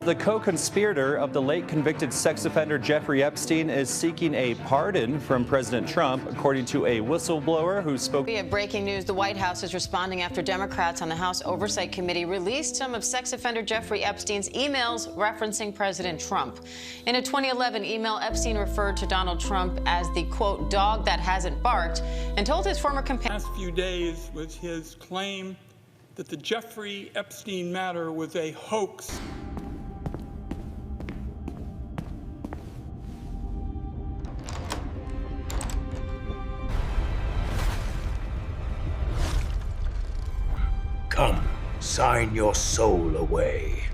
The co-conspirator of the late convicted sex offender Jeffrey Epstein is seeking a pardon from President Trump, according to a whistleblower who spoke. We have breaking news. The White House is responding after Democrats on the House Oversight Committee released some of sex offender Jeffrey Epstein's emails referencing President Trump. In a 2011 email, Epstein referred to Donald Trump as the, quote, dog that hasn't barked, and told his former companion. The last few days was his claim that the Jeffrey Epstein matter was a hoax. Come, sign your soul away.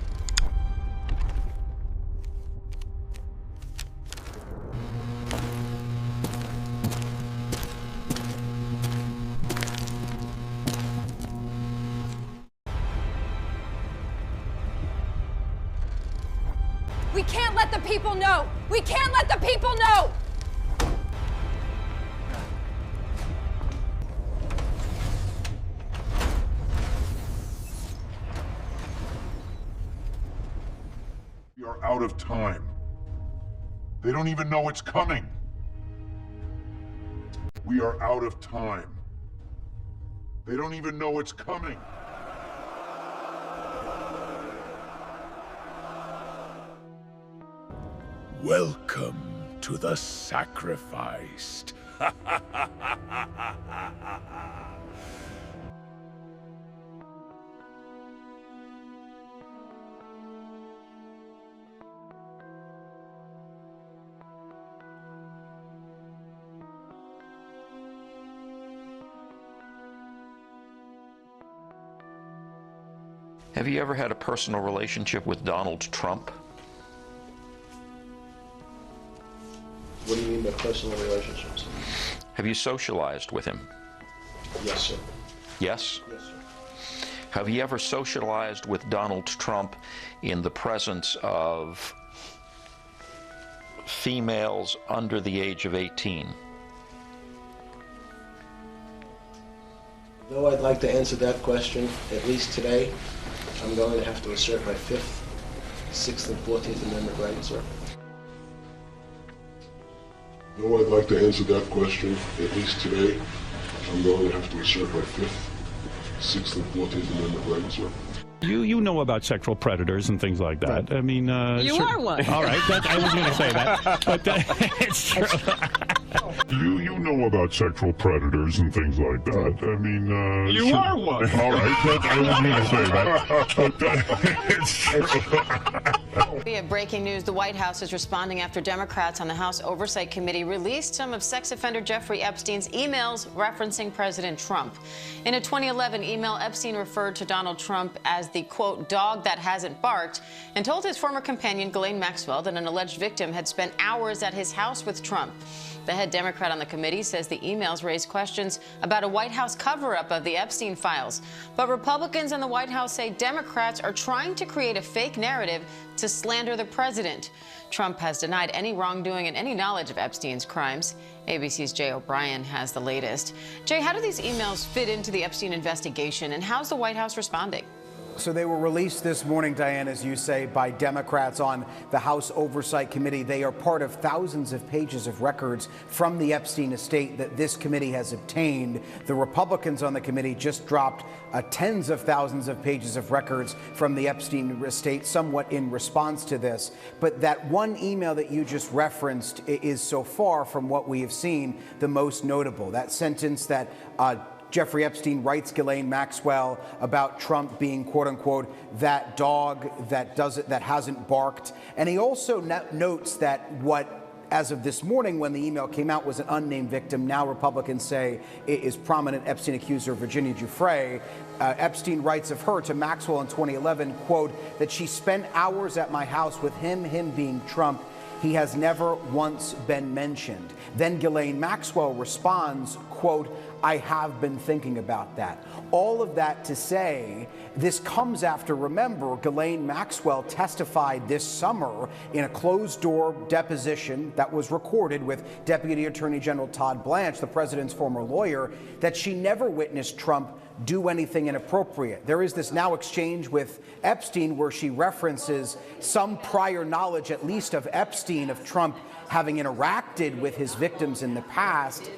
We can't let the people know! We can't let the people know! We are out of time. They don't even know it's coming. We are out of time. They don't even know it's coming. Welcome to the sacrificed. Have you ever had a personal relationship with Donald Trump? What do you mean by personal relationships? Have you socialized with him? Yes, sir. Yes? Yes, sir. Have you ever socialized with Donald Trump in the presence of females under the age of 18? Though I'd like to answer that question, at least today, I'm going to have to assert my 5th, 6th, and 14th Amendment rights, sir. Though I'd like to answer that question, at least today, I'm going to have to assert my 5th, 6th, and 14th Amendment rights, sir. You know about sexual predators and things like that. Right. I mean, You are one. All right, I was going to say that, but it's true. You know about sexual predators and things like that. I mean, You are one. All right, I was going to say that, but it's true. We have breaking news. The White House is responding after Democrats on the House Oversight Committee released some of sex offender Jeffrey Epstein's emails referencing President Trump. In a 2011 email, Epstein referred to Donald Trump as the, quote, dog that hasn't barked, and told his former companion, Ghislaine Maxwell, that an alleged victim had spent hours at his house with Trump. The head Democrat on the committee says the emails raise questions about a White House cover-up of the Epstein files. But Republicans in the White House say Democrats are trying to create a fake narrative to slander the president. Trump has denied any wrongdoing and any knowledge of Epstein's crimes. ABC's Jay O'Brien has the latest. Jay, how do these emails fit into the Epstein investigation, and how's the White House responding? So they were released this morning, Diane, as you say, by Democrats on the House Oversight Committee. They are part of thousands of pages of records from the Epstein estate that this committee has obtained. The Republicans on the committee just dropped tens of thousands of pages of records from the Epstein estate, somewhat in response to this. But that one email that you just referenced is so far from what we have seen the most notable. That sentence that Jeffrey Epstein writes Ghislaine Maxwell about Trump being, quote unquote, that dog that hasn't barked. And he also notes that what, as of this morning when the email came out, was an unnamed victim. Now Republicans say it is prominent Epstein accuser Virginia Giuffre. Epstein writes of her to Maxwell in 2011, quote, that she spent hours at my house with him being Trump. He has never once been mentioned. Then Ghislaine Maxwell responds, quote, I have been thinking about that. All of that to say, this comes after, remember, Ghislaine Maxwell testified this summer in a closed-door deposition that was recorded with Deputy Attorney General Todd Blanche, the president's former lawyer, that she never witnessed Trump do anything inappropriate. There is this now exchange with Epstein where she references some prior knowledge, at least of Epstein, of Trump having interacted with his victims in the past.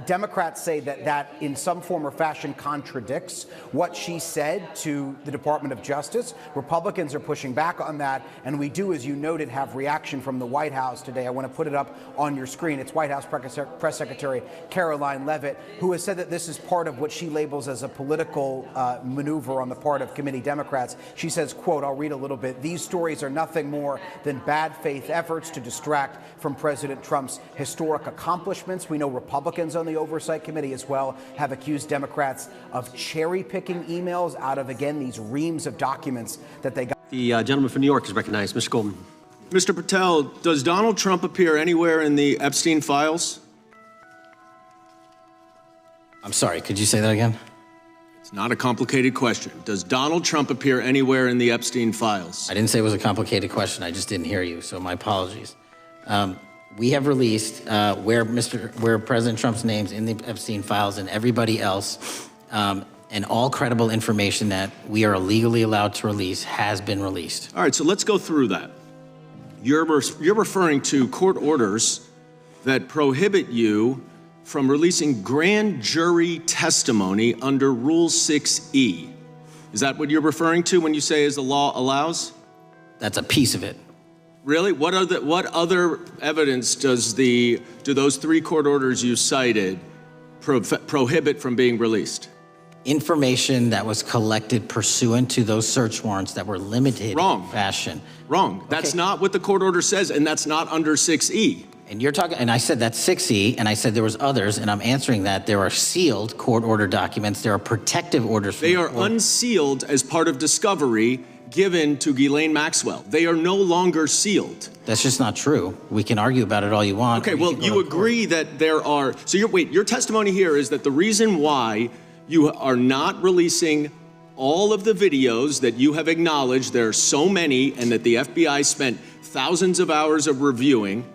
Democrats say that that in some form or fashion contradicts what she said to the Department of Justice. Republicans are pushing back on that, and we do, as you noted, have reaction from the White House today. I want to put it up on your screen. It's White House Press Secretary Caroline Leavitt, who has said that this is part of what she labels as a political maneuver on the part of committee Democrats. She says, quote, I'll read a little bit, "These stories are nothing more than bad faith efforts to distract from President Trump's historic accomplishments. We know Republicans on the Oversight Committee as well have accused Democrats of cherry-picking emails out of, again, these reams of documents that they got." The gentleman from New York is recognized. Mr. Goldman. Mr. Patel, does Donald Trump appear anywhere in the Epstein files? I'm sorry, could you say that again? It's not a complicated question. Does Donald Trump appear anywhere in the Epstein files? I didn't say it was a complicated question. I just didn't hear you, so my apologies. We have released where President Trump's name's in the Epstein files and everybody else, and all credible information that we are legally allowed to release has been released. All right, so let's go through that. You're referring to court orders that prohibit you from releasing grand jury testimony under Rule 6E. Is that what you're referring to when you say as the law allows? That's a piece of it. Really? What other evidence do those three court orders you cited prohibit from being released? Information that was collected pursuant to those search warrants that were limited in fashion. Wrong. That's not what the court order says, and that's not under 6E. And you're talking, and I said that's 6E, and I said there was others, and I'm answering that. There are sealed court order documents. There are protective orders. They are unsealed as part of discovery given to Ghislaine Maxwell. They are no longer sealed. That's just not true. We can argue about it all you want. Okay, well, you agree that there are, so your testimony here is that the reason why you are not releasing all of the videos that you have acknowledged, there are so many, and that the FBI spent thousands of hours of reviewing,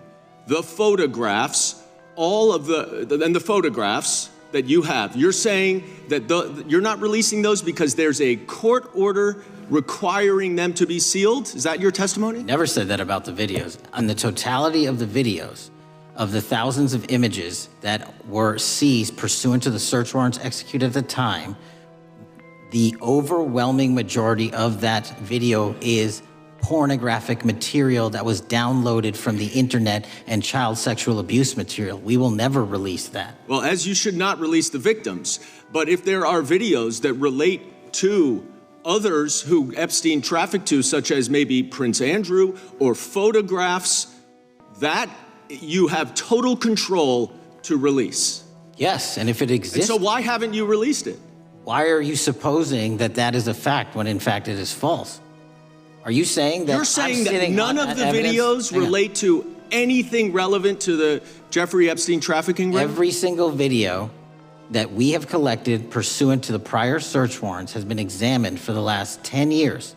the photographs, the photographs that you have. You're saying that you're not releasing those because there's a court order requiring them to be sealed? Is that your testimony? Never said that about the videos. On the totality of the videos, of the thousands of images that were seized pursuant to the search warrants executed at the time, the overwhelming majority of that video is pornographic material that was downloaded from the internet and child sexual abuse material. We will never release that. Well, as you should not release the victims, but if there are videos that relate to others who Epstein trafficked to, such as maybe Prince Andrew, or photographs, that you have total control to release. Yes, and if it exists... And so why haven't you released it? Why are you supposing that that is a fact when in fact it is false? Are you saying that... You're saying that none of the videos relate to anything relevant to the Jeffrey Epstein trafficking ring? Every single video that we have collected pursuant to the prior search warrants has been examined for the last 10 years.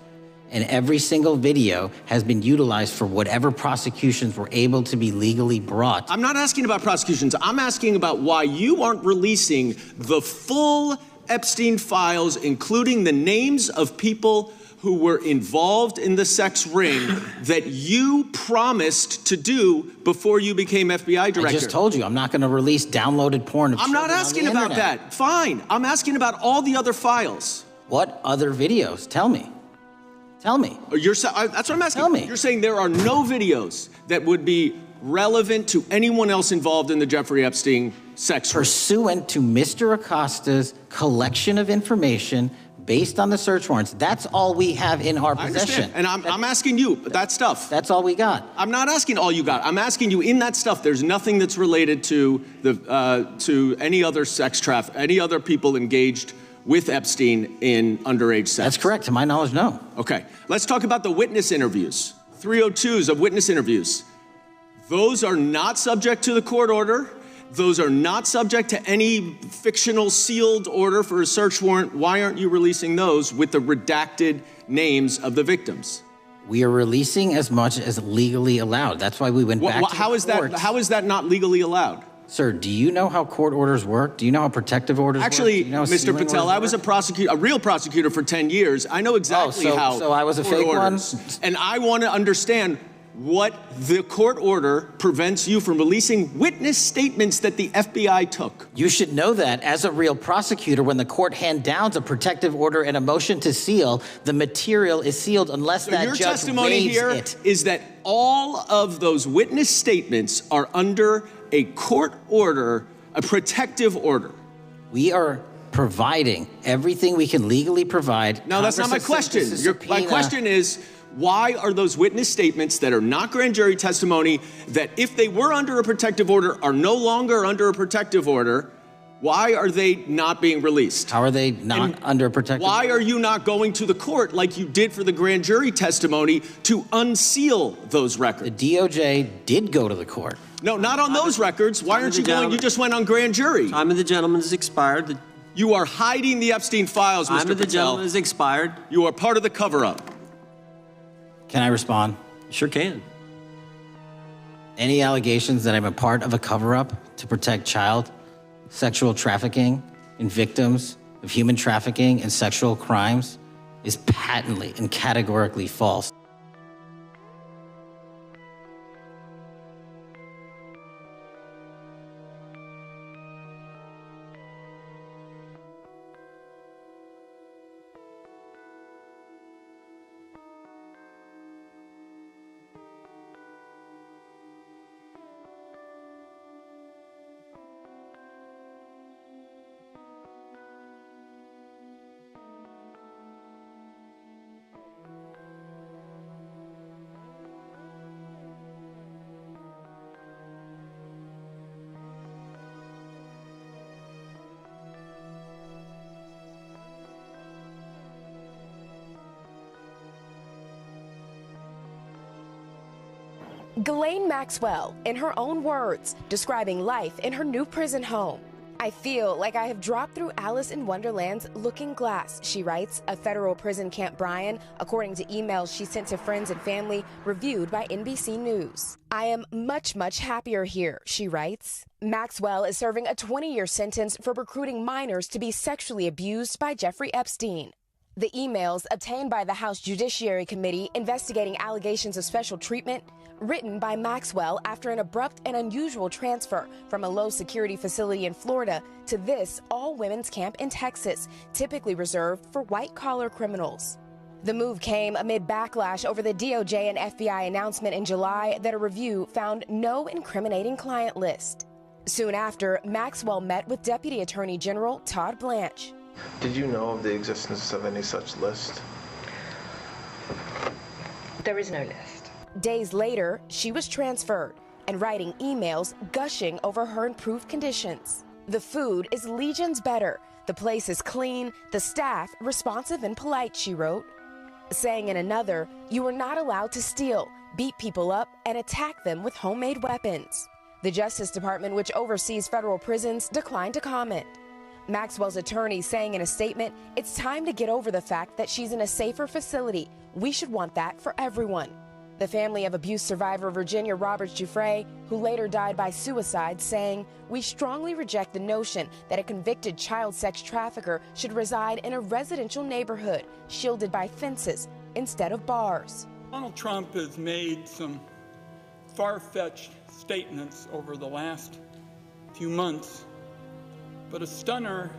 And every single video has been utilized for whatever prosecutions were able to be legally brought. I'm not asking about prosecutions. I'm asking about why you aren't releasing the full Epstein files, including the names of people who were involved in the sex ring that you promised to do before you became FBI director. I just told you, I'm not going to release downloaded porn of children on the internet. I'm not asking about that. Fine. I'm asking about all the other files. What other videos? Tell me. Tell me. That's what I'm asking. Tell me. You're saying there are no videos that would be relevant to anyone else involved in the Jeffrey Epstein sex ring. Pursuant to Mr. Acosta's collection of information based on the search warrants. That's all we have in our possession. And I'm asking you, that stuff. That's all we got. I'm not asking all you got. I'm asking you, in that stuff, there's nothing that's related to any other sex traffic, any other people engaged with Epstein in underage sex. That's correct. To my knowledge, no. Okay. Let's talk about the witness interviews. 302s of witness interviews. Those are not subject to the court order, Those are not subject to any fictional sealed order for a search warrant. Why aren't you releasing those with the redacted names of the victims? We are releasing as much as legally allowed. That's why we went back to the courts. How is that not legally allowed? Sir, do you know how court orders work? Do you know how protective orders work? Actually, Do you know how Mr. sealing Patel, orders I was work? a real prosecutor for 10 years. I know exactly how. So I was a court fake orders. one? And I want to understand what the court order prevents you from releasing witness statements that the FBI took. You should know that as a real prosecutor, when the court hand downs a protective order and a motion to seal, the material is sealed unless So that your judge testimony waives here it. is that all of those witness statements are under a court order, a protective order. We are providing everything we can legally provide. No, that's not my question. My question is, why are those witness statements that are not grand jury testimony, that if they were under a protective order are no longer under a protective order, why are they not being released? How are they not under a protective order? Why are you not going to the court like you did for the grand jury testimony to unseal those records? The DOJ did go to the court. No, not on those records. Why aren't you going? You just went on grand jury. Time of the gentleman has expired. You are hiding the Epstein files, Mr. Patel. Time of the gentleman has expired. You are part of the cover-up. Can I respond? Sure can. Any allegations that I'm a part of a cover-up to protect child sexual trafficking and victims of human trafficking and sexual crimes is patently and categorically false. Ghislaine Maxwell, in her own words, describing life in her new prison home. I feel like I have dropped through Alice in Wonderland's looking glass, she writes, of federal prison Camp Bryan, according to emails she sent to friends and family reviewed by NBC News. I am much, much happier here, she writes. Maxwell is serving a 20-year sentence for recruiting minors to be sexually abused by Jeffrey Epstein. The emails obtained by the House Judiciary Committee investigating allegations of special treatment, written by Maxwell after an abrupt and unusual transfer from a low-security facility in Florida to this all-women's camp in Texas, typically reserved for white-collar criminals. The move came amid backlash over the DOJ and FBI announcement in July that a review found no incriminating client list. Soon after, Maxwell met with Deputy Attorney General Todd Blanche. Did you know of the existence of any such list? There is no list. Days later, she was transferred and writing emails gushing over her improved conditions. The food is legions better. The place is clean. The staff responsive and polite, she wrote. Saying in another, you are not allowed to steal, beat people up, and attack them with homemade weapons. The Justice Department, which oversees federal prisons, declined to comment. Maxwell's attorney saying in a statement, it's time to get over the fact that she's in a safer facility. We should want that for everyone. The family of abuse survivor Virginia Roberts Giuffre, who later died by suicide, saying, we strongly reject the notion that a convicted child sex trafficker should reside in a residential neighborhood shielded by fences instead of bars. Donald Trump has made some far-fetched statements over the last few months, but a stunner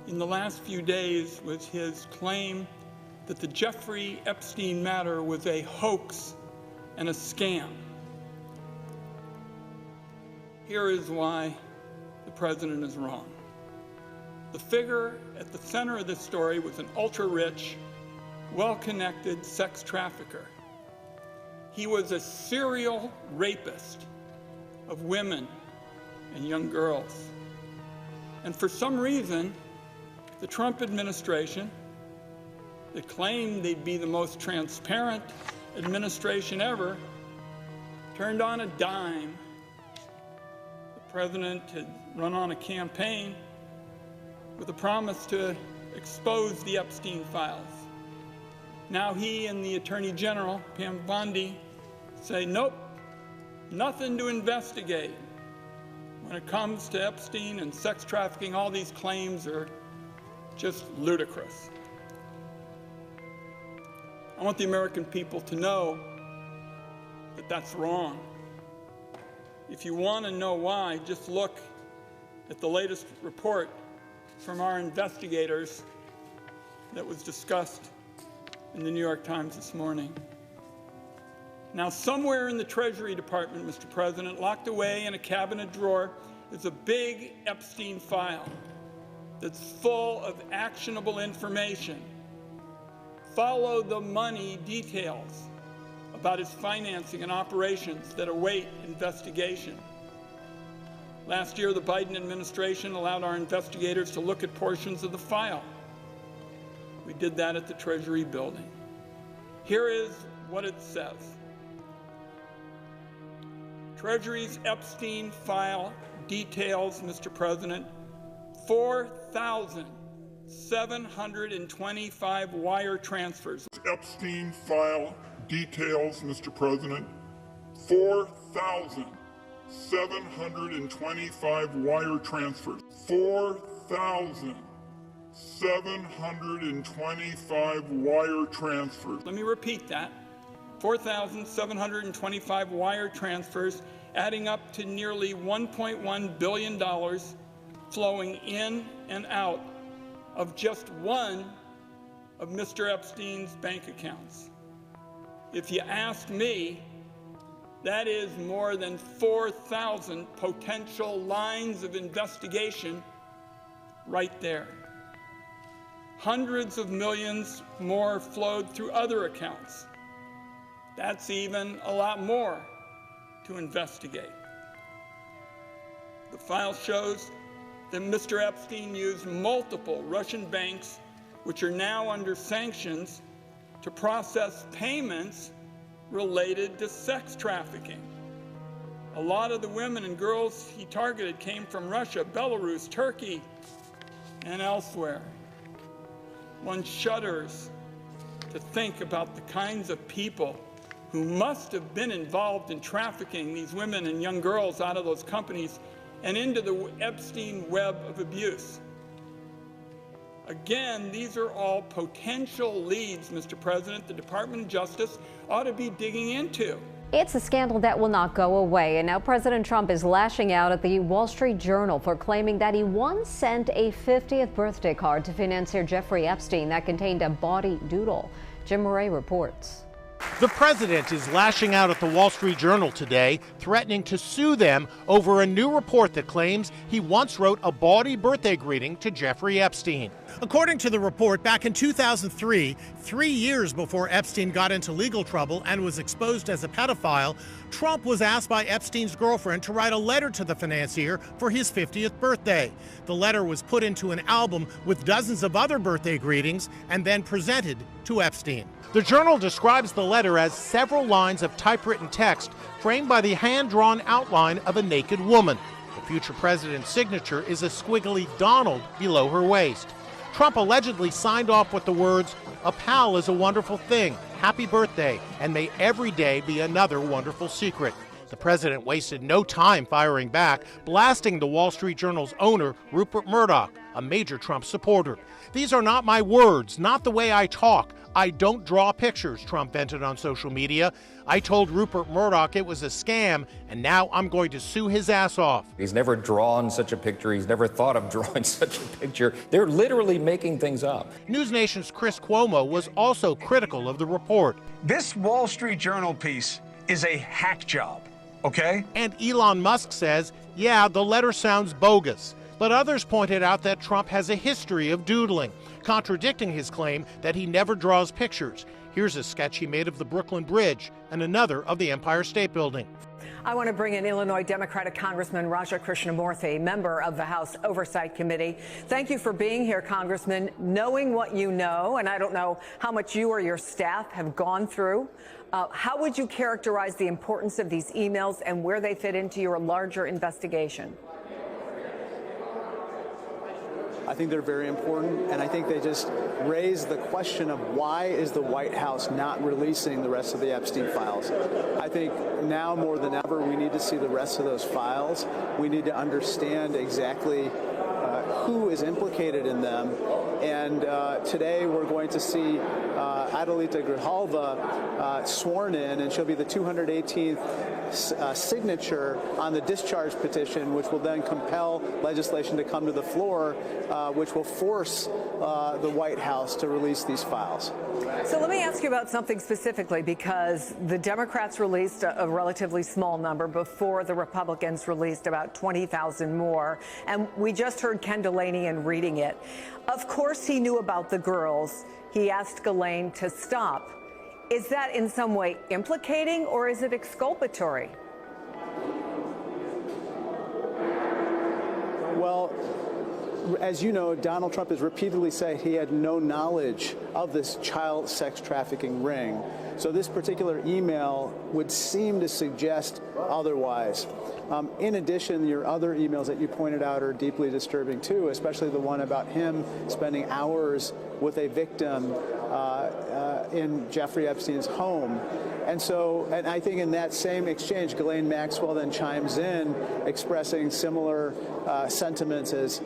in the last few days was his claim that the Jeffrey Epstein matter was a hoax and a scam. Here is why the president is wrong. The figure at the center of this story was an ultra-rich, well-connected sex trafficker. He was a serial rapist of women and young girls. And for some reason, the Trump administration, that claimed they'd be the most transparent administration ever, turned on a dime. The President had run on a campaign with a promise to expose the Epstein files. Now he and the Attorney General, Pam Bondi, say, nope, nothing to investigate. When it comes to Epstein and sex trafficking, all these claims are just ludicrous. I want the American people to know that that's wrong. If you want to know why, just look at the latest report from our investigators that was discussed in the New York Times this morning. Now, somewhere in the Treasury Department, Mr. President, locked away in a cabinet drawer, is a big Epstein file that's full of actionable information. Follow the money details about his financing and operations that await investigation. Last year, the Biden administration allowed our investigators to look at portions of the file. We did that at the Treasury building. Here is what it says. Treasury's Epstein file details, Mr. President, 4,725 wire transfers. Epstein file details, Mr. President, 4,725 wire transfers. 4,725 wire transfers. Let me repeat that. 4,725 wire transfers, adding up to nearly $1.1 billion flowing in and out of just one of Mr. Epstein's bank accounts. If you ask me, that is more than 4,000 potential lines of investigation right there. Hundreds of millions more flowed through other accounts. That's even a lot more to investigate. The file shows that Mr. Epstein used multiple Russian banks, which are now under sanctions, to process payments related to sex trafficking. A lot of the women and girls he targeted came from Russia, Belarus, Turkey, and elsewhere. One shudders to think about the kinds of people who must have been involved in trafficking these women and young girls out of those companies and into the Epstein web of abuse. Again, these are all potential leads, Mr. President, the Department of Justice ought to be digging into. It's a scandal that will not go away, and now President Trump is lashing out at the Wall Street Journal for claiming that he once sent a 50th birthday card to financier Jeffrey Epstein that contained a body doodle. Jim Murray reports. The president is lashing out at the Wall Street Journal today, threatening to sue them over a new report that claims he once wrote a bawdy birthday greeting to Jeffrey Epstein. According to the report, back in 2003, 3 years before Epstein got into legal trouble and was exposed as a pedophile, Trump was asked by Epstein's girlfriend to write a letter to the financier for his 50th birthday. The letter was put into an album with dozens of other birthday greetings and then presented to Epstein. The Journal describes the letter as several lines of typewritten text framed by the hand-drawn outline of a naked woman. The future president's signature is a squiggly Donald below her waist. Trump allegedly signed off with the words, "A pal is a wonderful thing. Happy birthday, and may every day be another wonderful secret." The president wasted no time firing back, blasting the Wall Street Journal's owner, Rupert Murdoch, a major Trump supporter. "These are not my words, not the way I talk. I don't draw pictures," Trump vented on social media. "I told Rupert Murdoch it was a scam, and now I'm going to sue his ass off." He's never drawn such a picture. He's never thought of drawing such a picture. They're literally making things up. News Nation's Chris Cuomo was also critical of the report. This Wall Street Journal piece is a hack job, okay? And Elon Musk says, yeah, the letter sounds bogus. But others pointed out that Trump has a history of doodling, contradicting his claim that he never draws pictures. Here's a sketch he made of the Brooklyn Bridge and another of the Empire State Building. I want to bring in Illinois Democratic Congressman Raja Krishnamurthy, member of the House Oversight Committee. Thank you for being here, Congressman. Knowing what you know, and I don't know how much you or your staff have gone through, how would you characterize the importance of these emails and where they fit into your larger investigation? I think they're very important, and I think they just raise the question of why is the White House not releasing the rest of the Epstein files. I think now more than ever we need to see the rest of those files. We need to understand exactly who is implicated in them. And today we're going to see Adelita Grijalva sworn in, and she'll be the 218th signature on the discharge petition, which will then compel legislation to come to the floor, which will force the White House to release these files. So let me ask you about something specifically, because the Democrats released a relatively small number before the Republicans released about 20,000 more. And we just heard Ken Delanian reading it. Of course, he knew about the girls. He asked Ghislaine to stop. Is that in some way implicating, or is it exculpatory? Well, as you know, Donald Trump has repeatedly said he had no knowledge of this child sex trafficking ring. So this particular email would seem to suggest otherwise. In addition, your other emails that you pointed out are deeply disturbing too, especially the one about him spending hours with a victim in Jeffrey Epstein's home. And I think in that same exchange, Ghislaine Maxwell then chimes in expressing similar sentiments as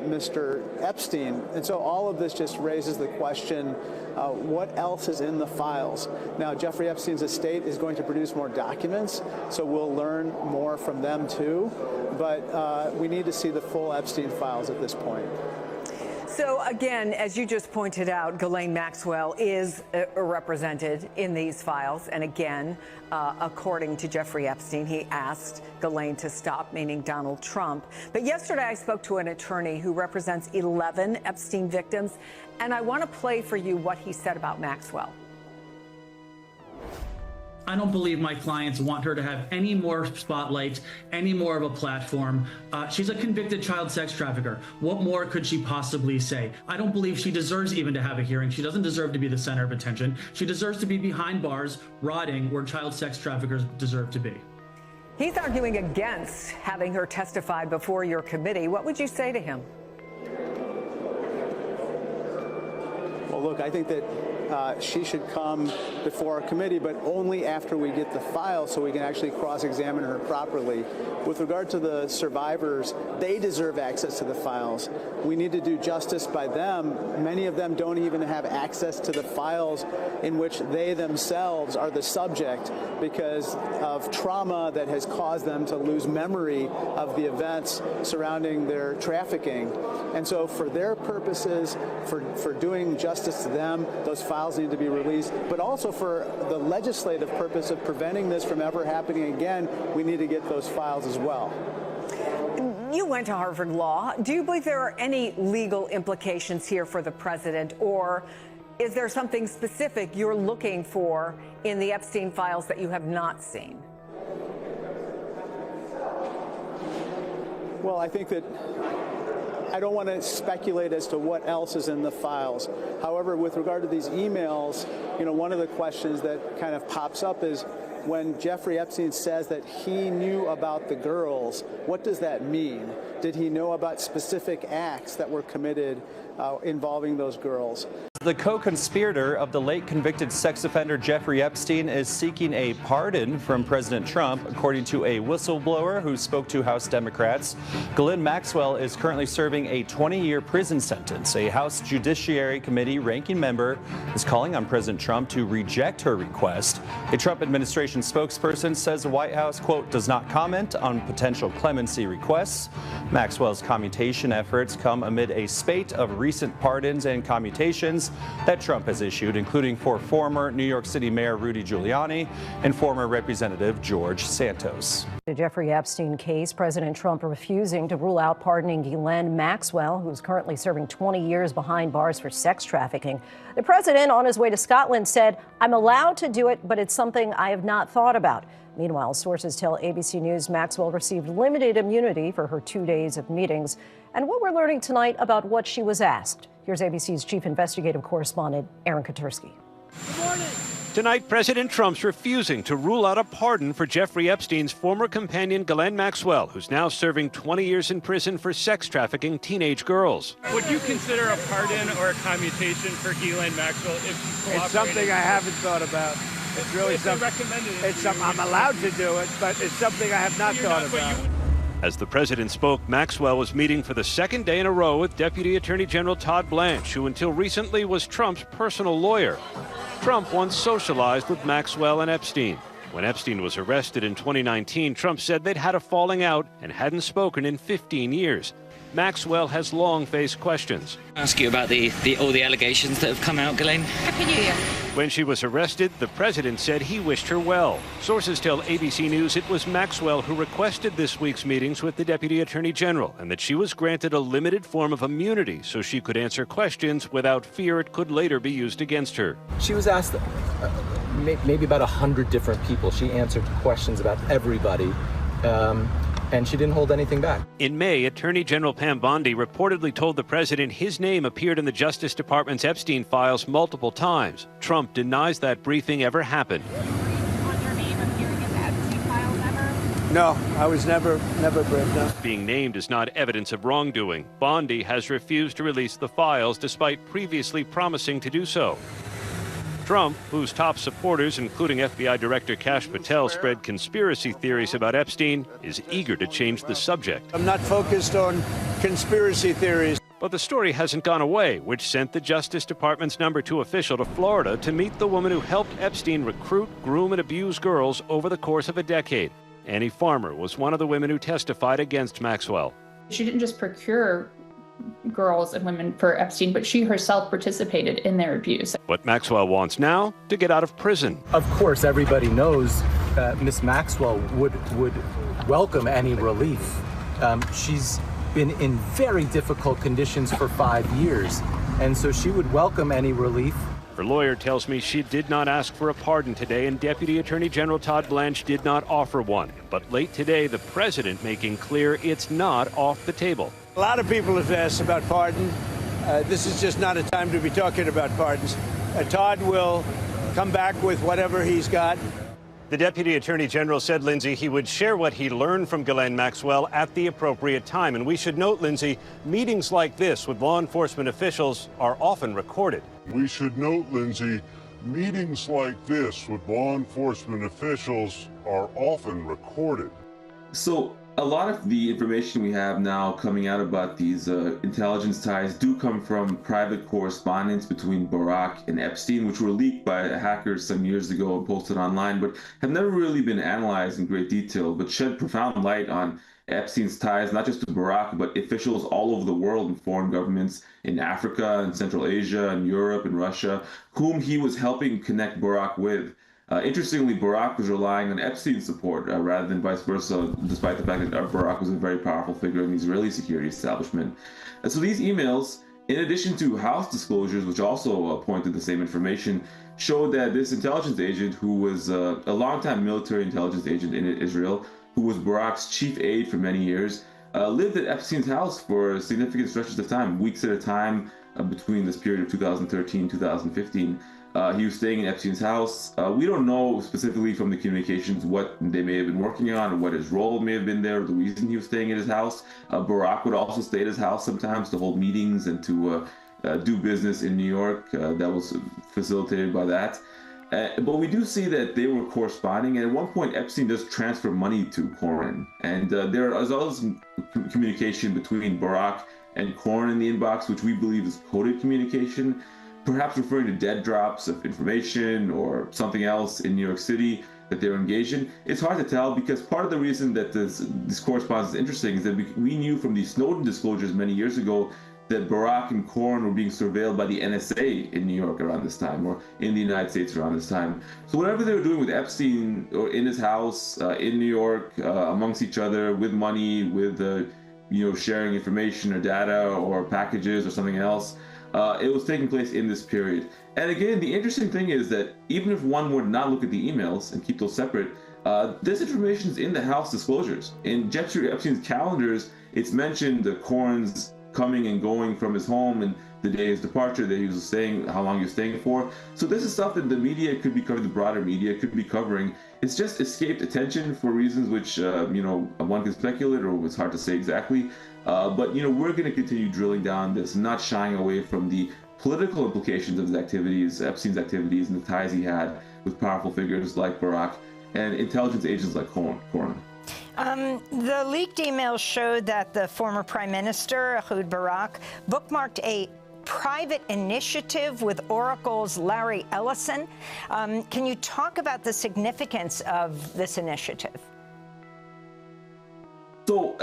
Mr. Epstein. And so all of this just raises the question, what else is in the files? Now, Jeffrey Epstein's estate is going to produce more documents, so we'll learn more from them too. But we need to see the full Epstein files at this point. So again, as you just pointed out, Ghislaine Maxwell is represented in these files. And again, according to Jeffrey Epstein, he asked Ghislaine to stop, meaning Donald Trump. But yesterday I spoke to an attorney who represents 11 Epstein victims, and I want to play for you what he said about Maxwell. I don't believe my clients want her to have any more spotlight, any more of a platform. She's a convicted child sex trafficker. What more could she possibly say? I don't believe she deserves even to have a hearing. She doesn't deserve to be the center of attention. She deserves to be behind bars, rotting where child sex traffickers deserve to be. He's arguing against having her testify before your committee. What would you say to him? Well, look, I think that she should come before our committee, but only after we get the file so we can actually cross-examine her properly. With regard to the survivors, they deserve access to the files. We need to do justice by them. Many of them don't even have access to the files in which they themselves are the subject because of trauma that has caused them to lose memory of the events surrounding their trafficking. And so for their purposes, for doing justice to them, those files need to be released, but also for the legislative purpose of preventing this from ever happening again, we need to get those files as well. You went to Harvard Law. Do you believe there are any legal implications here for the president, or is there something specific you're looking for in the Epstein files that you have not seen? Well, I think that I don't want to speculate as to what else is in the files. However, with regard to these emails, one of the questions that kind of pops up is when Jeffrey Epstein says that he knew about the girls, what does that mean? Did he know about specific acts that were committed involving those girls? The co-conspirator of the late convicted sex offender Jeffrey Epstein is seeking a pardon from President Trump, according to a whistleblower who spoke to House Democrats. Ghislaine Maxwell is currently serving a 20-year prison sentence. A House Judiciary Committee ranking member is calling on President Trump to reject her request. A Trump administration spokesperson says the White House, quote, does not comment on potential clemency requests. Maxwell's commutation efforts come amid a spate of recent pardons and commutations that Trump has issued, including for former New York City Mayor Rudy Giuliani and former Representative George Santos. The Jeffrey Epstein case, President Trump refusing to rule out pardoning Ghislaine Maxwell, who's currently serving 20 years behind bars for sex trafficking. The president, on his way to Scotland, said, "I'm allowed to do it, but it's something I have not thought about." Meanwhile, sources tell ABC News Maxwell received limited immunity for her 2 days of meetings. And what we're learning tonight about what she was asked. Here's ABC's chief investigative correspondent, Aaron Katursky. Tonight, President Trump's refusing to rule out a pardon for Jeffrey Epstein's former companion, Ghislaine Maxwell, who's now serving 20 years in prison for sex trafficking teenage girls. Would you consider a pardon or a commutation for Ghislaine Maxwell if she cooperated? It's something I haven't thought about. It's really something. I'm allowed to do it, but it's something I have not thought about. As the president spoke, Maxwell was meeting for the second day in a row with Deputy Attorney General Todd Blanche, who until recently was Trump's personal lawyer. Trump once socialized with Maxwell and Epstein. When Epstein was arrested in 2019, Trump said they'd had a falling out and hadn't spoken in 15 years. Maxwell has long faced questions. I'll ask you about all the allegations that have come out, Ghislaine. Happy New Year. When she was arrested, the president said he wished her well. Sources tell ABC News it was Maxwell who requested this week's meetings with the Deputy Attorney General and that she was granted a limited form of immunity so she could answer questions without fear it could later be used against her. She was asked maybe about 100 different people. She answered questions about everybody. And she didn't hold anything back. In May, Attorney General Pam Bondi reportedly told the president his name appeared in the Justice Department's Epstein files multiple times. Trump denies that briefing ever happened. No, I was never briefed, no. Being named is not evidence of wrongdoing. Bondi has refused to release the files despite previously promising to do so. Trump, whose top supporters, including FBI Director Kash Patel, spread conspiracy theories about Epstein, is eager to change the subject. I'm not focused on conspiracy theories. But the story hasn't gone away, which sent the Justice Department's #2 official to Florida to meet the woman who helped Epstein recruit, groom, and abuse girls over the course of a decade. Annie Farmer was one of the women who testified against Maxwell. She didn't just procure girls and women for Epstein, but she herself participated in their abuse. What Maxwell wants now? To get out of prison. Of course, everybody knows Miss Maxwell would welcome any relief. She's been in very difficult conditions for 5 years, and so she would welcome any relief. Her lawyer tells me she did not ask for a pardon today, and Deputy Attorney General Todd Blanche did not offer one. But late today, the president making clear it's not off the table. A lot of people have asked about pardon. This is just not a time to be talking about pardons. Todd will come back with whatever he's got. The Deputy Attorney General said, Lindsay, he would share what he learned from Ghislaine Maxwell at the appropriate time. And we should note, Lindsay, meetings like this with law enforcement officials are often recorded. We should note, Lindsay, meetings like this with law enforcement officials are often recorded. So a lot of the information we have now coming out about these intelligence ties do come from private correspondence between Barack and Epstein, which were leaked by hackers some years ago and posted online, but have never really been analyzed in great detail, but shed profound light on Epstein's ties, not just to Barack, but officials all over the world in foreign governments in Africa and Central Asia and Europe and Russia, whom he was helping connect Barack with. Interestingly, Barack was relying on Epstein's support rather than vice versa, despite the fact that Barack was a very powerful figure in the Israeli security establishment. And so these emails, in addition to House disclosures, which also point to the same information, showed that this intelligence agent, who was a longtime military intelligence agent in Israel, who was Barack's chief aide for many years, lived at Epstein's house for significant stretches of time, weeks at a time, between this period of 2013 2015. He was staying in Epstein's house. We don't know specifically from the communications what they may have been working on or what his role may have been there, or the reason he was staying at his house. Barack would also stay at his house sometimes to hold meetings and to do business in New York. That was facilitated by that. But we do see that they were corresponding, and at one point Epstein does transfer money to Cohen. And there is also communication between Barack and Cohen in the inbox, which we believe is coded communication, perhaps referring to dead drops of information or something else in New York City that they're engaged in. It's hard to tell, because part of the reason that this correspondence is interesting is that we knew from the Snowden disclosures many years ago that Barack and Cohen were being surveilled by the NSA in New York around this time, or in the United States around this time. So whatever they were doing with Epstein, or in his house, in New York, amongst each other, with money, with sharing information or data or packages or something else, it was taking place in this period. And again, the interesting thing is that even if one would not look at the emails and keep those separate, this information is in the House disclosures. In Jeffrey Epstein's calendars, it's mentioned the Cohen's coming and going from his home and the day of his departure, that he was staying, how long he was staying for. So this is stuff that the media could be covering, the broader media could be covering. It's just escaped attention for reasons which, one can speculate, or it's hard to say exactly. But we're going to continue drilling down this, not shying away from the political implications of his activities, Epstein's activities, and the ties he had with powerful figures like Barack and intelligence agents like Cohen. The leaked emails showed that the former Prime Minister, Ehud Barak, bookmarked a private initiative with Oracle's Larry Ellison. Can you talk about the significance of this initiative? So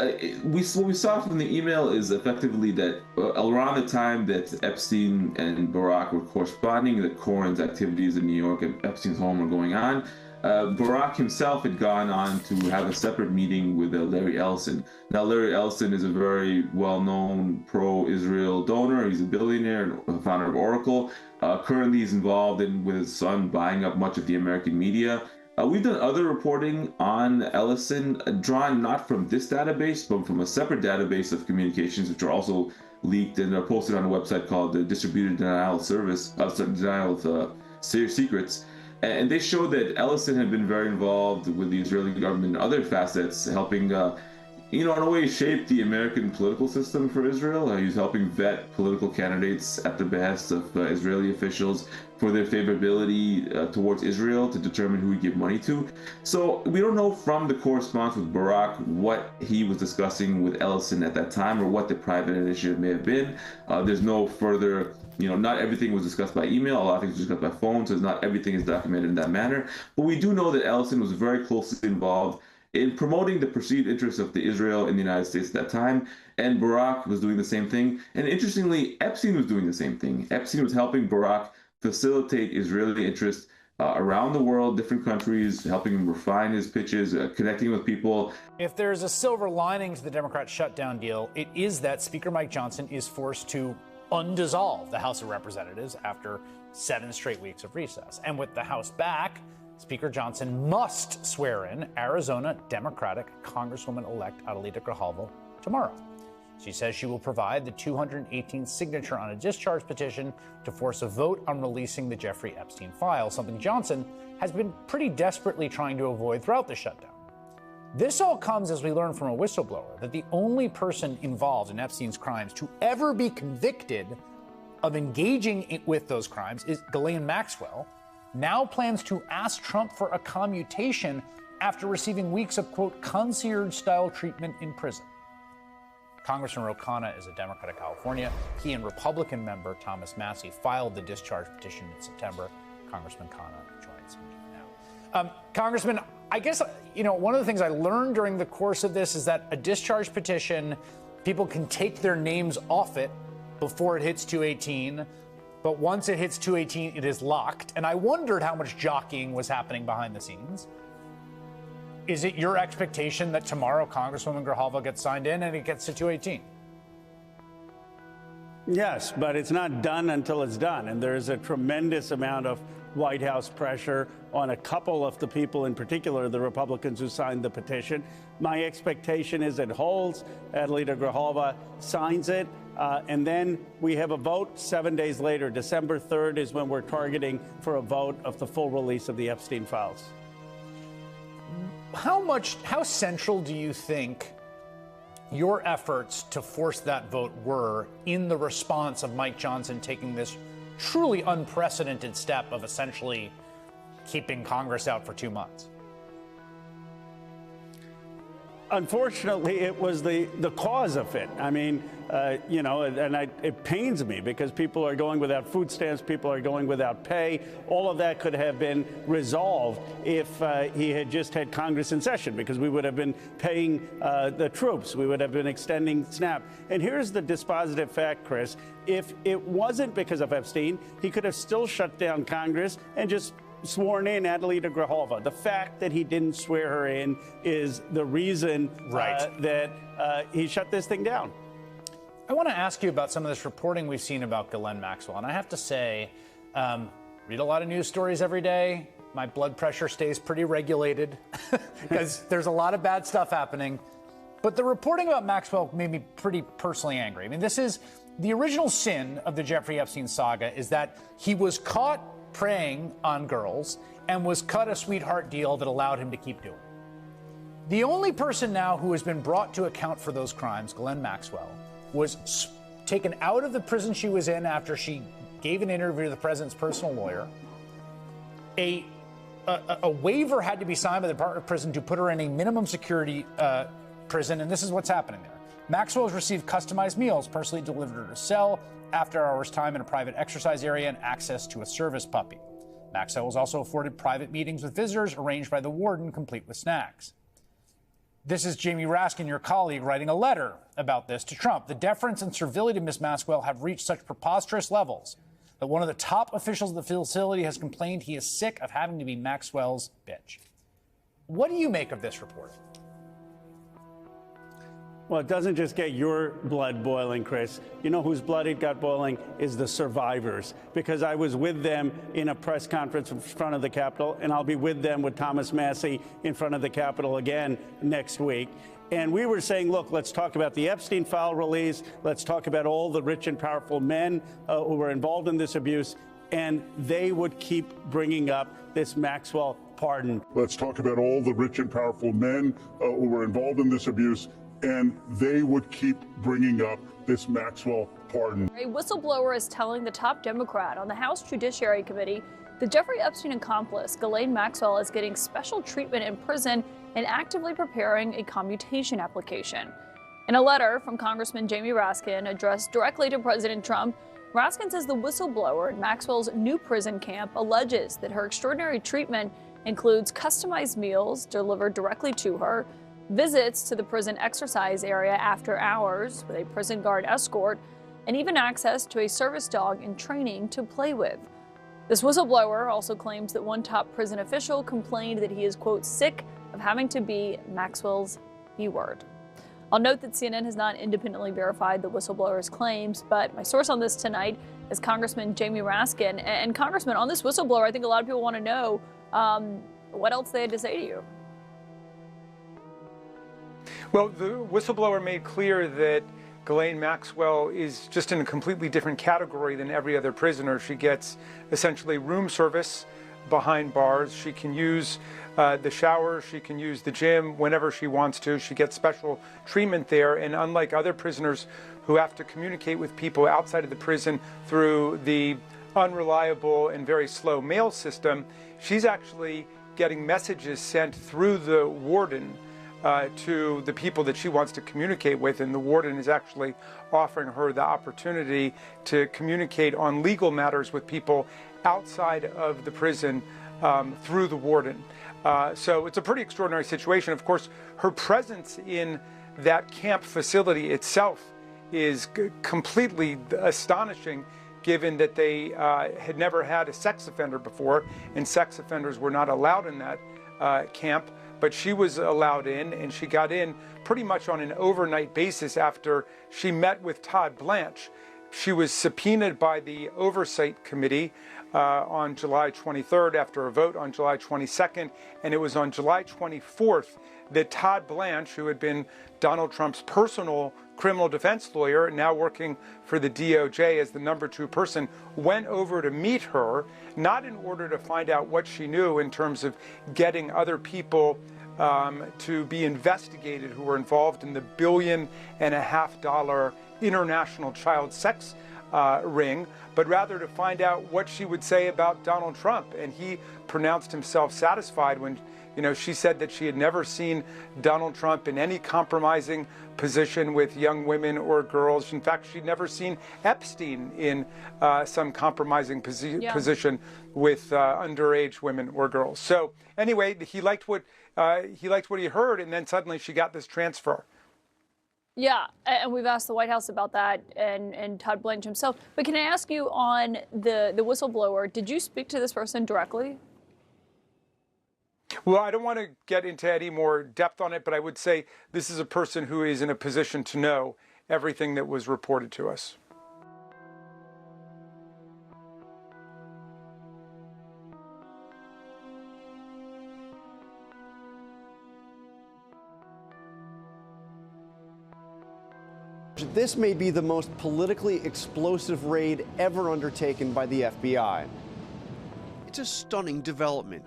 what we saw from the email is effectively that around the time that Epstein and Barack were corresponding, that Cohen's activities in New York at Epstein's home were going on. Barack himself had gone on to have a separate meeting with Larry Ellison. Now, Larry Ellison is a very well-known pro-Israel donor. He's a billionaire and founder of Oracle. Currently, he's involved with his son buying up much of the American media. We've done other reporting on Ellison, drawn not from this database, but from a separate database of communications, which are also leaked and are posted on a website called the Distributed Denial of Secrets. And they show that Ellison had been very involved with the Israeli government and other facets, helping, in a way, shape the American political system for Israel. He was helping vet political candidates at the behest of Israeli officials for their favorability towards Israel to determine who he give money to. So we don't know from the correspondence with Barack what he was discussing with Ellison at that time, or what the private initiative may have been. There's no further, not everything was discussed by email. A lot of things were discussed by phone, so not everything is documented in that manner. But we do know that Ellison was very closely involved in promoting the perceived interests of Israel in the United States at that time, and Barack was doing the same thing. And interestingly, Epstein was doing the same thing. Epstein was helping Barack facilitate Israeli interests around the world, different countries, helping him refine his pitches, connecting with people. If there's a silver lining to the Democrat shutdown deal, it is that Speaker Mike Johnson is forced to undissolve the House of Representatives after 7 straight weeks of recess. And with the House back, Speaker Johnson must swear in Arizona Democratic Congresswoman-elect Adelita Grijalva tomorrow. She says she will provide the 218th signature on a discharge petition to force a vote on releasing the Jeffrey Epstein file, something Johnson has been pretty desperately trying to avoid throughout the shutdown. This all comes as we learn from a whistleblower that the only person involved in Epstein's crimes to ever be convicted of engaging with those crimes is Ghislaine Maxwell, now plans to ask Trump for a commutation after receiving weeks of, quote, concierge-style treatment in prison. Congressman Ro Khanna is a Democrat of California. He and Republican member Thomas Massie filed the discharge petition in September. Congressman Khanna joins me now. Congressman, I guess, one of the things I learned during the course of this is that a discharge petition, people can take their names off it before it hits 218. But once it hits 218, it is locked. And I wondered how much jockeying was happening behind the scenes. Is it your expectation that tomorrow Congresswoman Grijalva gets signed in and it gets to 218? Yes, but it's not done until it's done. And there's a tremendous amount of White House pressure on a couple of the people, in particular, the Republicans who signed the petition. My expectation is it holds. Adelita Grijalva signs it. And then we have a vote 7 days later. December 3rd is when we're targeting for a vote of the full release of the Epstein files. How central do you think your efforts to force that vote were in the response of Mike Johnson taking this truly unprecedented step of essentially keeping Congress out for 2 months? unfortunately, it was the cause of it. I mean, you know, it pains me because people are going without food stamps, people are going without pay. All of that could have been resolved if he had just had Congress in session, because we would have been paying the troops, we would have been extending SNAP. And here's the dispositive fact, Chris. If it wasn't because of Epstein, he could have still shut down Congress and just sworn in Adelita Grajova. The fact that he didn't swear her in is the reason that he shut this thing down. I want to ask you about some of this reporting we've seen about Ghislaine Maxwell. And I have to say, read a lot of news stories every day. My blood pressure stays pretty regulated because there's a lot of bad stuff happening. But the reporting about Maxwell made me pretty personally angry. I mean, this is the original sin of the Jeffrey Epstein saga, is that he was caught preying on girls and was cut a sweetheart deal that allowed him to keep doing it. The only person now who has been brought to account for those crimes, Ghislaine Maxwell, was taken out of the prison she was in after she gave an interview to the president's personal lawyer. A waiver had to be signed by the Department of Prison to put her in a minimum security prison, and this is what's happening there. Maxwell has received customized meals personally delivered to her cell, after-hours time in a private exercise area, and access to a service puppy. Maxwell was also afforded private meetings with visitors arranged by the warden, complete with snacks. This is Jamie Raskin, your colleague, writing a letter about this to Trump. The deference and servility to Ms. Maxwell have reached such preposterous levels that one of the top officials of the facility has complained he is sick of having to be Maxwell's bitch. What do you make of this report? Well, it doesn't just get your blood boiling, Chris. You know whose blood it got boiling is the survivors, because I was with them in a press conference in front of the Capitol, and I'll be with them with Thomas Massey in front of the Capitol again next week. And we were saying, look, let's talk about the Epstein file release. Let's talk about all the rich and powerful men who were involved in this abuse. And they would keep bringing up this Maxwell pardon. Let's talk about all the rich and powerful men who were involved in this abuse. And they would keep bringing up this Maxwell pardon. A whistleblower is telling the top Democrat on the House Judiciary Committee that Jeffrey Epstein accomplice Ghislaine Maxwell is getting special treatment in prison and actively preparing a commutation application. In a letter from Congressman Jamie Raskin addressed directly to President Trump, Raskin says the whistleblower at Maxwell's new prison camp alleges that her extraordinary treatment includes customized meals delivered directly to her, visits to the prison exercise area after hours with a prison guard escort, and even access to a service dog in training to play with. This whistleblower also claims that one top prison official complained that he is, quote, sick of having to be Maxwell's B-word. I'll note that CNN has not independently verified the whistleblower's claims, but my source on this tonight is Congressman Jamie Raskin. And Congressman, on this whistleblower, I think a lot of people want to know what else they had to say to you. Well, the whistleblower made clear that Ghislaine Maxwell is just in a completely different category than every other prisoner. She gets essentially room service behind bars. She can use the shower. She can use the gym whenever she wants to. She gets special treatment there. And unlike other prisoners who have to communicate with people outside of the prison through the unreliable and very slow mail system, she's actually getting messages sent through the warden to the people that she wants to communicate with, and the warden is actually offering her the opportunity to communicate on legal matters with people outside of the prison through the warden. So it's a pretty extraordinary situation. Of course, her presence in that camp facility itself is completely astonishing, given that they had never had a sex offender before, and sex offenders were not allowed in that camp. But she was allowed in, and she got in pretty much on an overnight basis after she met with Todd Blanche. She was subpoenaed by the Oversight Committee on July 23rd after a vote on July 22nd, and it was on July 24th that Todd Blanche, who had been Donald Trump's personal criminal defense lawyer, now working for the DOJ as the #2 person, went over to meet her, not in order to find out what she knew in terms of getting other people to be investigated who were involved in the $1.5 billion international child sex ring, but rather to find out what she would say about Donald Trump. And he pronounced himself satisfied when You know, she said that she had never seen Donald Trump in any compromising position with young women or girls. In fact, she'd never seen Epstein in some compromising position with underage women or girls. So anyway, he liked what he heard, and then suddenly she got this transfer. Yeah, and we've asked the White House about that and Todd Blanche himself. But can I ask you on the whistleblower, did you speak to this person directly? Well, I don't want to get into any more depth on it, but I would say this is a person who is in a position to know everything that was reported to us. This may be the most politically explosive raid ever undertaken by the FBI. It's a stunning development.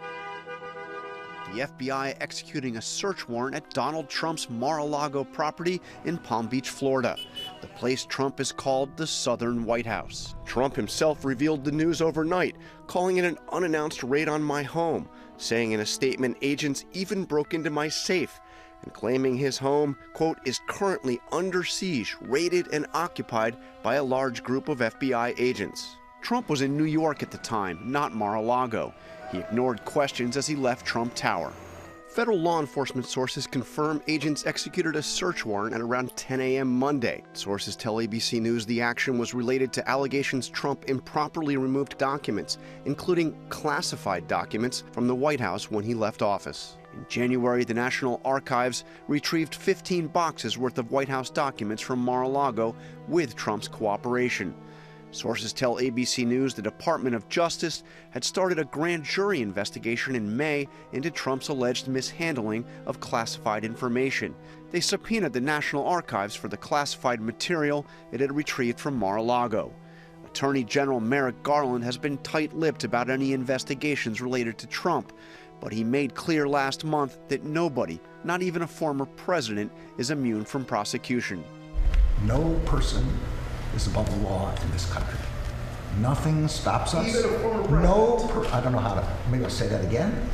The FBI executing a search warrant at Donald Trump's Mar-a-Lago property in Palm Beach, Florida, the place Trump has called the Southern White House. Trump himself revealed the news overnight, calling it an unannounced raid on my home, saying in a statement agents even broke into my safe, and claiming his home, quote, is currently under siege, raided and occupied by a large group of FBI agents. Trump was in New York at the time, not Mar-a-Lago. He ignored questions as he left Trump Tower. Federal law enforcement sources confirm agents executed a search warrant at around 10 a.m. Monday. Sources tell ABC News the action was related to allegations Trump improperly removed documents, including classified documents from the White House when he left office. In January, the National Archives retrieved 15 boxes worth of White House documents from Mar-a-Lago with Trump's cooperation. Sources tell ABC News the Department of Justice had started a grand jury investigation in May into Trump's alleged mishandling of classified information. They subpoenaed the National Archives for the classified material it had retrieved from Mar-a-Lago. Attorney General Merrick Garland has been tight-lipped about any investigations related to Trump, but he made clear last month that nobody, not even a former president, is immune from prosecution. No person is above the law in this country. Nothing stops us. Even a former president? I don't know how to, maybe I'll say that again.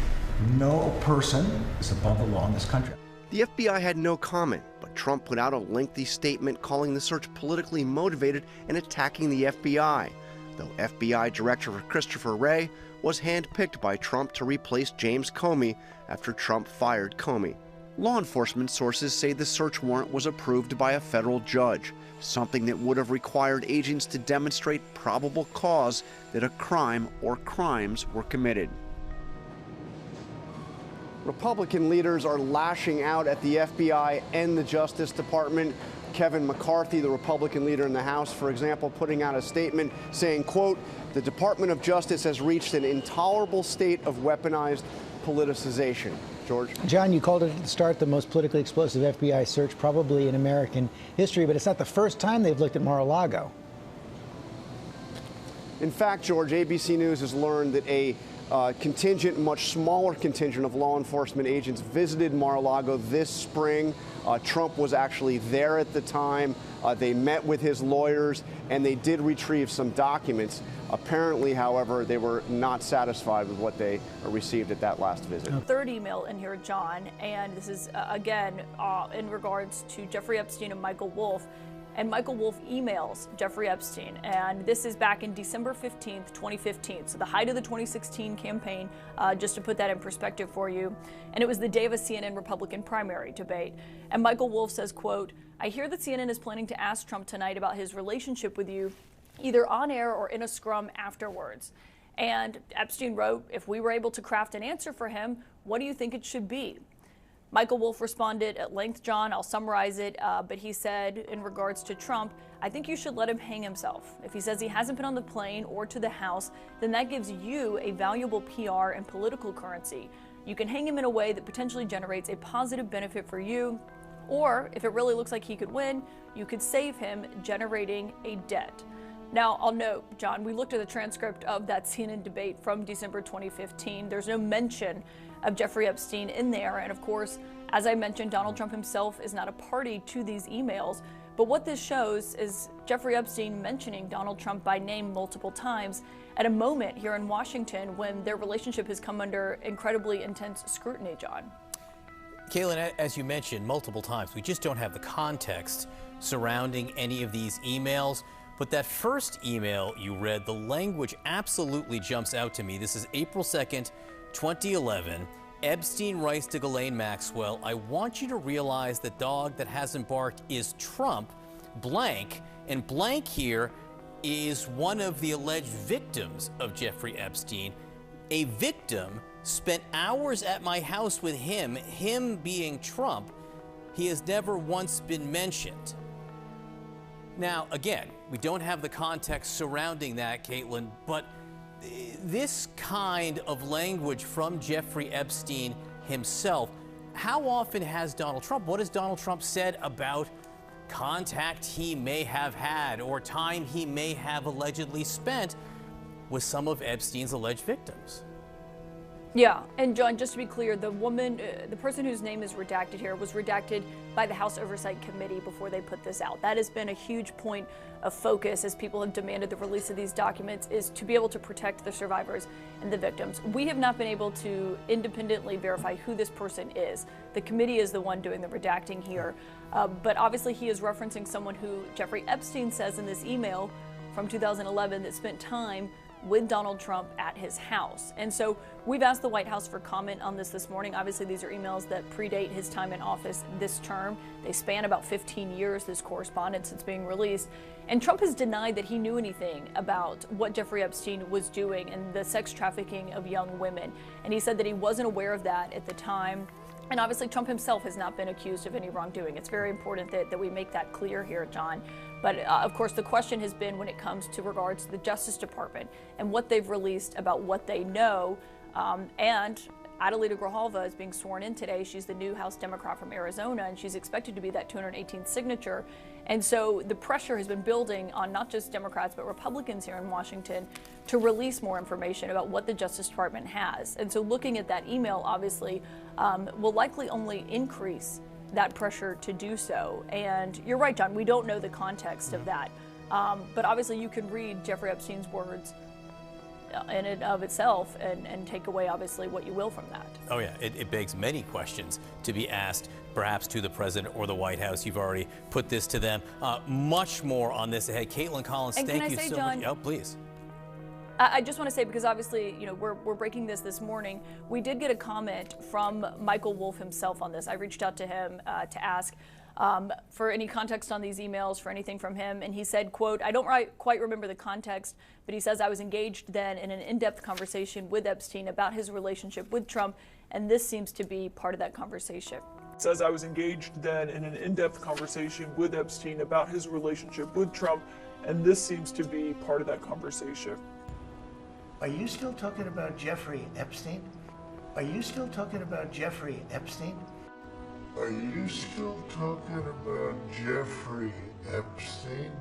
No person is above the law in this country. The FBI had no comment, but Trump put out a lengthy statement calling the search politically motivated and attacking the FBI, though FBI Director Christopher Wray was handpicked by Trump to replace James Comey after Trump fired Comey. Law enforcement sources say the search warrant was approved by a federal judge, something that would have required agents to demonstrate probable cause that a crime or crimes were committed. Republican leaders are lashing out at the FBI and the Justice Department. Kevin McCarthy, the Republican leader in the House, for example, putting out a statement saying, quote, the Department of Justice has reached an intolerable state of weaponized politicization. George? John, you called it at the start the most politically explosive FBI search probably in American history, but it's not the first time they've looked at Mar-a-Lago. In fact, George, ABC News has learned that a much smaller contingent of law enforcement agents visited Mar-a-Lago this spring. Trump was actually there at the time. They met with his lawyers, and they did retrieve some documents. Apparently, however, they were not satisfied with what they received at that last visit. Third email in here, John, and this is, again, in regards to Jeffrey Epstein and Michael Wolff. And Michael Wolff emails Jeffrey Epstein, and this is back in December 15th, 2015, so the height of the 2016 campaign, just to put that in perspective for you. And it was the day of a CNN Republican primary debate. And Michael Wolff says, quote, I hear that CNN is planning to ask Trump tonight about his relationship with you, either on air or in a scrum afterwards. And Epstein wrote, if we were able to craft an answer for him, what do you think it should be? Michael Wolff responded at length, John. I'll summarize it, but he said in regards to Trump, I think you should let him hang himself. If he says he hasn't been on the plane or to the House, then that gives you a valuable PR and political currency. You can hang him in a way that potentially generates a positive benefit for you, or if it really looks like he could win, you could save him generating a debt. Now, I'll note, John, we looked at the transcript of that CNN debate from December 2015. There's no mention of Jeffrey Epstein in there. And of course, as I mentioned, Donald Trump himself is not a party to these emails. But what this shows is Jeffrey Epstein mentioning Donald Trump by name multiple times at a moment here in Washington when their relationship has come under incredibly intense scrutiny, John. Caitlin, as you mentioned multiple times, we just don't have the context surrounding any of these emails. But that first email you read, the language absolutely jumps out to me. This is April 2nd, 2011. Epstein writes to Ghislaine Maxwell, I want you to realize the dog that hasn't barked is Trump, blank. And blank here is one of the alleged victims of Jeffrey Epstein. A victim spent hours at my house with him being Trump. He has never once been mentioned. Now, again, we don't have the context surrounding that, Caitlin, but this kind of language from Jeffrey Epstein himself, how often has Donald Trump, what has Donald Trump said about contact he may have had or time he may have allegedly spent with some of Epstein's alleged victims? Yeah, and John, just to be clear, the woman, the person whose name is redacted here was redacted by the House Oversight Committee before they put this out. That has been a huge point of focus as people have demanded the release of these documents, is to be able to protect the survivors and the victims. We have not been able to independently verify who this person is. The committee is the one doing the redacting here, but obviously he is referencing someone who Jeffrey Epstein says in this email from 2011 that spent time with Donald Trump at his house. And so we've asked the White House for comment on this morning. Obviously, these are emails that predate his time in office this term. They span about 15 years, this correspondence that's being released. And Trump has denied that he knew anything about what Jeffrey Epstein was doing and the sex trafficking of young women. And he said that he wasn't aware of that at the time. And obviously, Trump himself has not been accused of any wrongdoing. It's very important that we make that clear here, John. But of course, the question has been when it comes to regards to the Justice Department and what they've released about what they know. And Adelita Grijalva is being sworn in today. She's the new House Democrat from Arizona, and she's expected to be that 218th signature. And so the pressure has been building on not just Democrats, but Republicans here in Washington to release more information about what the Justice Department has. And so looking at that email, obviously, will likely only increase that pressure to do so. And you're right, John, we don't know the context of that. But obviously you can read Jeffrey Epstein's words in and of itself and take away obviously what you will from that. Oh yeah, it begs many questions to be asked, perhaps to the president or the White House. You've already put this to them. Much more on this ahead. Caitlin Collins, and thank can I you say, so John, much. Oh, please. I just want to say, because obviously, you know, we're breaking this morning. We did get a comment from Michael Wolf himself on this. I reached out to him to ask for any context on these emails, for anything from him. And he said, quote, I don't quite remember the context, but he says, I was engaged then in an in-depth conversation with Epstein about his relationship with Trump. And this seems to be part of that conversation. It says, I was engaged then in an in-depth conversation with Epstein about his relationship with Trump. And this seems to be part of that conversation. Are you still talking about Jeffrey Epstein? Are you still talking about Jeffrey Epstein? Are you still talking about Jeffrey Epstein?